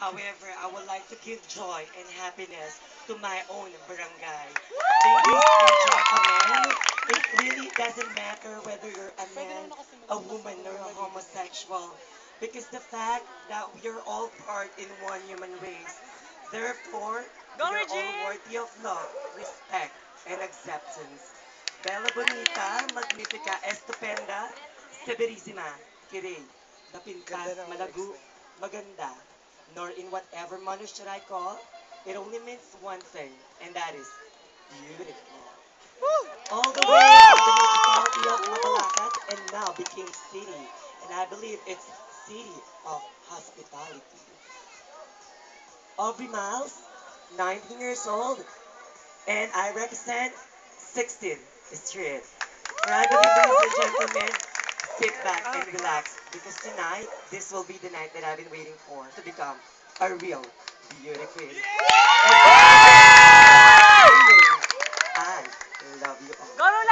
However, I would like to give joy and happiness to my own barangay. Ladies and gentlemen, it really doesn't matter whether you're a man, a woman, or a homosexual, because the fact that we are all part in one human race. Therefore, Go, we are all Regine! worthy of love, respect, and acceptance. Bella Bonita, Magnifica, Estupenda, Severissima, Kirei, Ganda Napintas, ng lyrics Malagu, na yun. Maganda, nor in whatever manner should I call, it only means one thing, and that is beautiful. All the way from the municipality of Mabalacat and now became city, and I believe it's city of hospitality. Aubrey Miles, 19 years old, and I represent 16th Street. And I believe, ladies and gentlemen, sit back and relax because tonight, this will be the night that I've been waiting for to become a real beauty queen. And I love you all. Go,